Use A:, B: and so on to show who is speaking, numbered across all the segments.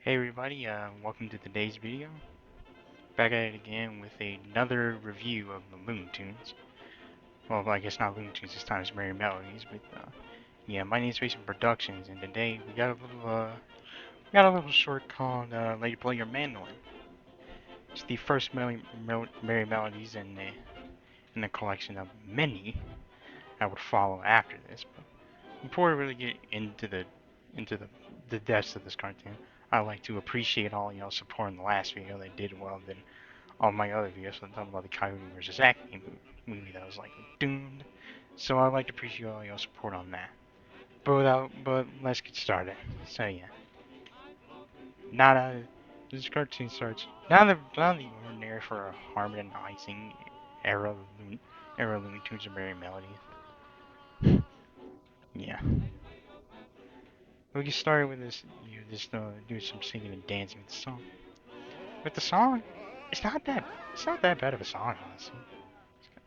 A: Hey everybody, welcome to today's video. Back at it again with another review of the Looney Tunes. Well, I guess not Looney Tunes this time, it's Merrie Melodies, but yeah, my name's Mason Productions, and today we got a little short called Lady Play Your Mandolin. It's the first Merrie Melodies in a collection of many that would follow after this. But before we really get into the depths of this cartoon, I'd like to appreciate all y'all support in the last video. They did well than all my other videos. I'm talking about the Coyote versus Acme movie that was like doomed. So I'd like to appreciate all y'all support on that. But let's get started. So yeah, not a this cartoon starts not the ordinary for a harmonizing era Looney Tunes and Merry Melodies. Yeah. We get started with this, just do some singing and dancing with the song. With the song, it's not that, it's not that bad of a song, honestly.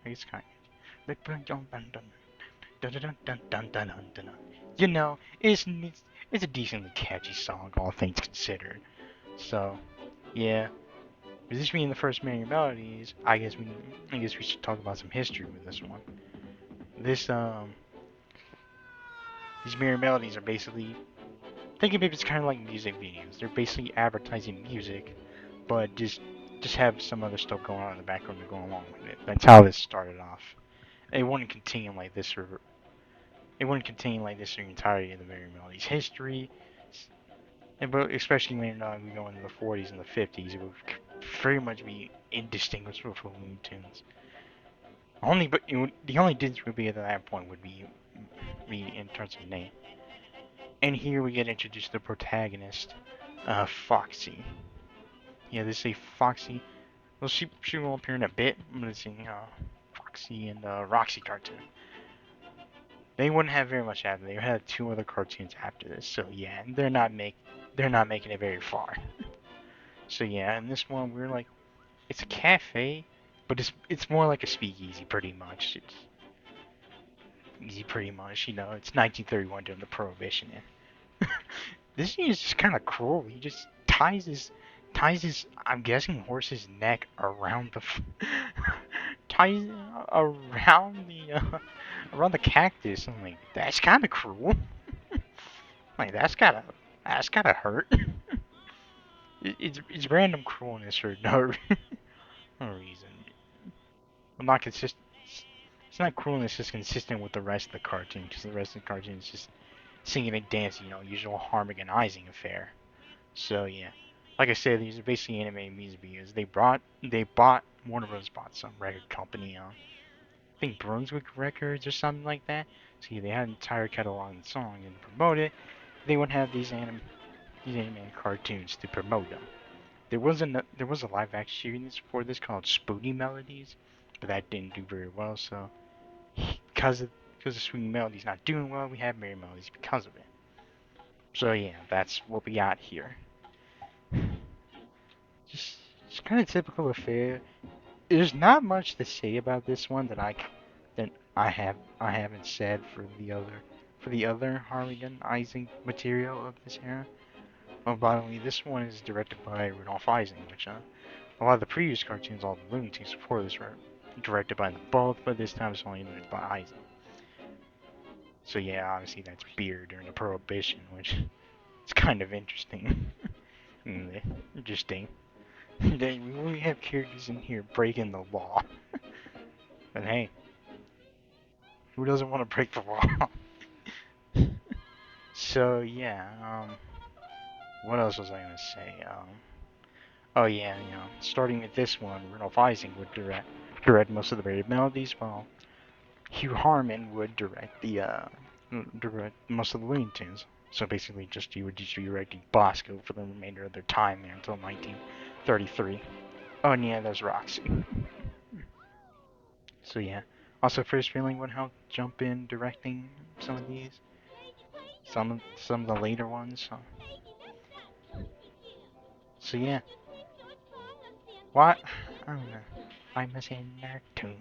A: It's kind of, you know, it's a decently catchy song, all things considered. So, yeah. With this being the first Merrie Melodies, I guess we should talk about some history with this one. This, these Merrie Melodies are basically, think of it as kind of like music videos. They're basically advertising music, but just have some other stuff going on in the background to go along with it. That's how this started off. It wouldn't continue like this for the entirety of the Merrie Melodies history, but especially when we go into the 40s and the 50s, it would very much be indistinguishable from Looney Tunes. The only difference would be at that point would be in terms of name. And here we get introduced to the protagonist, Foxy. Yeah, they say Foxy. Well, she will appear in a bit, but it's in Foxy and Roxy cartoon. They wouldn't have very much after. They had two other cartoons after this, so yeah, they're not making it very far. So yeah, in this one we're like, it's a cafe, but it's more like a speakeasy pretty much. It's easy pretty much, it's 1931 during the Prohibition. And this thing is just kind of cruel. He just ties his I'm guessing horse's neck around the ties around around the cactus. I'm like, that's kind of cruel. Like that's gotta hurt. It's random cruelness for no reason. I'm not consistent. It's not cruelness. It's consistent with the rest of the cartoon because the rest of the cartoon is just singing and dancing, usual harmonizing affair. So yeah, like I said, these are basically animated music videos. They bought Warner Bros. Bought some record company, I think Brunswick Records or something like that. So yeah, they had an entire catalog and song, and to promote it, they would have these animated cartoons to promote them. There was a live action series for this called Spoonie Melodies, but that didn't do very well. So because of Spoonie Melodies not doing well, we have Merrie Melodies because of it. So yeah, that's what we got here. Just it's kind of typical affair. There's not much to say about this one that I haven't said for the other harmonizing material of this era. Oh, by the way, this one is directed by Rudolph Ising, which a lot of the previous cartoons, all the Looney Tunes before this, were directed by them both, but this time it's only directed by Ising. So yeah, obviously that's beer during the Prohibition, which is kind of interesting. Interesting. We really have characters in here breaking the law. But hey, who doesn't want to break the law? So yeah, what else was I gonna say? Oh yeah, starting with this one, Rudolph Ising would direct most of the Merrie Melodies, while Hugh Harman would direct most of the Looney Tunes. So basically, he would just be directing Bosco for the remainder of their time there until 1933. Oh and yeah, there's Roxy. So yeah. Also, First Feeling would help jump in directing some of these, some of the later ones. So yeah. What? I don't know. I'm missing there too.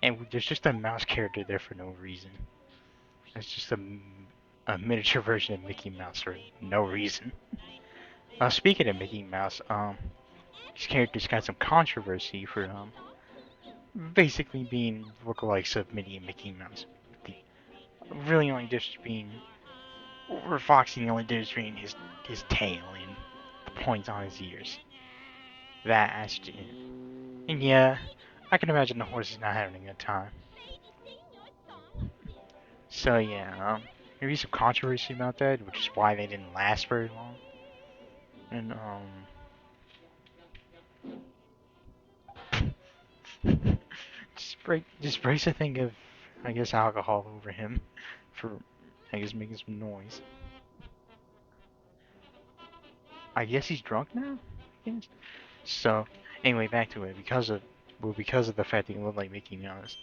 A: And there's just a mouse character there for no reason. It's just a a miniature version of Mickey Mouse for no reason. Speaking of Mickey Mouse, these characters got some controversy for basically being lookalikes of Minnie and Mickey Mouse. The really only difference being, for Foxy, the only difference being his tail and the points on his ears. That actually, and yeah, I can imagine the horse is not having a good time. So yeah, maybe some controversy about that, which is why they didn't last very long. And just breaks a thing of, I guess, alcohol over him for, I guess, making some noise. I guess he's drunk now. Yes. So anyway, back to it. Because of the fact that he looked like Mickey Mouse,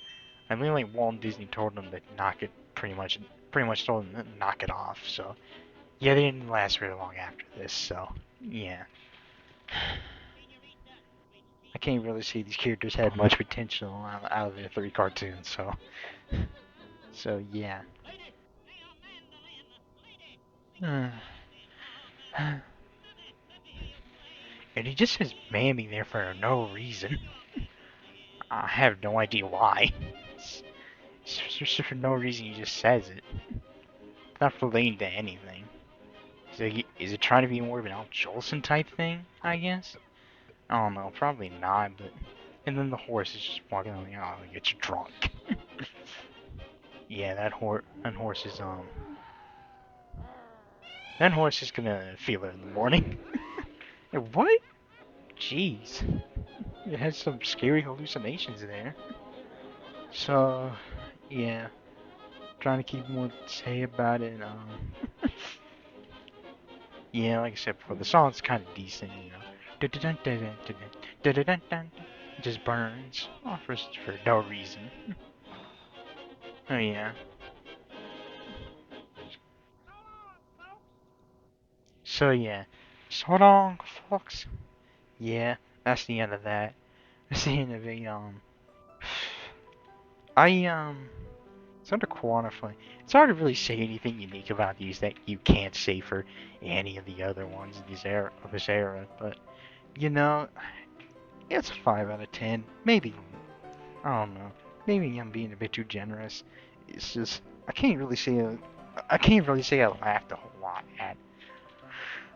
A: I mean, like Walt Disney told him to knock it, pretty much told him to knock it off. So yeah, they didn't last very long after this. So yeah. I can't really see these characters had much potential out of their three cartoons, so yeah. And he just says "mammy" there for no reason. I have no idea why. It's just for no reason he just says it. It's not relating to anything. Is it trying to be more of an Al Jolson type thing, I guess? I don't know, probably not, but... And then the horse is just walking on the aisle and gets drunk. Yeah, that horse is, that horse is gonna feel it in the morning. What? Jeez. It has some scary hallucinations there. So, yeah. Trying to keep more to say about it. Yeah, like I said before, the song's kind of decent, you know. It just burns for no reason. Oh, yeah. So, yeah. So long, folks. Yeah, that's the end of that. That's the end of it, I, it's hard to quantify. It's hard to really say anything unique about these that you can't say for any of the other ones of this era. But you know, it's a 5 out of 10. Maybe I don't know. Maybe I'm being a bit too generous. It's just I can't really say I laughed a whole lot at.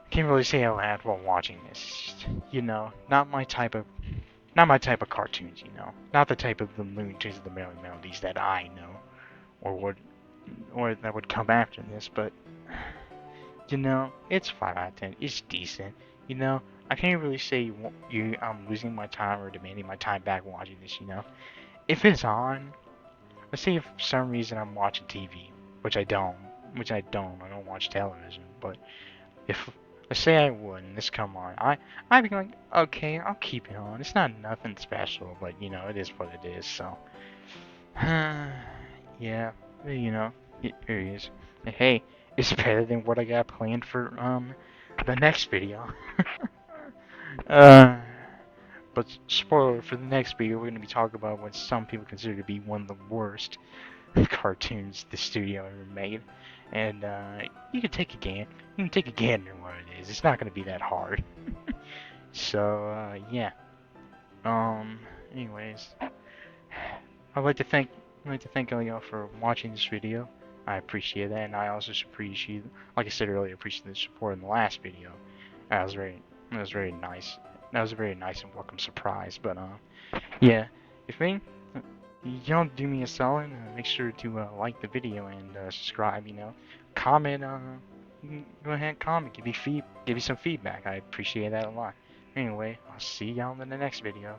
A: I can't really say I laughed while watching this. It's just, not my type of cartoons. Not the type of the Looney Tunes and the Merrie Melodies that I know or would or that would come after this, but it's 5 out of 10. It's decent. I can't really say I'm losing my time or demanding my time back watching this. If it's on, let's say if for some reason I'm watching TV, which I don't, I don't watch television, but if let's say I would and this come on, I'd be like, okay, I'll keep it on. It's not nothing special, but it is what it is. So, yeah, here he is. Hey, it's better than what I got planned for the next video. uh, but spoiler for the next video, we're gonna be talking about what some people consider to be one of the worst cartoons the studio ever made. And you can take a gander. You can take a gander at what it is. It's not gonna be that hard. So yeah. Um. Anyways, I'd like to thank all y'all for watching this video. I appreciate that, and I also appreciate, like I said earlier, appreciate the support in the last video. That was very nice. That was a very nice and welcome surprise. But yeah, if you don't do me a solid, make sure to like the video and subscribe. Comment. Go ahead and comment. Give me some feedback. I appreciate that a lot. Anyway, I'll see y'all in the next video.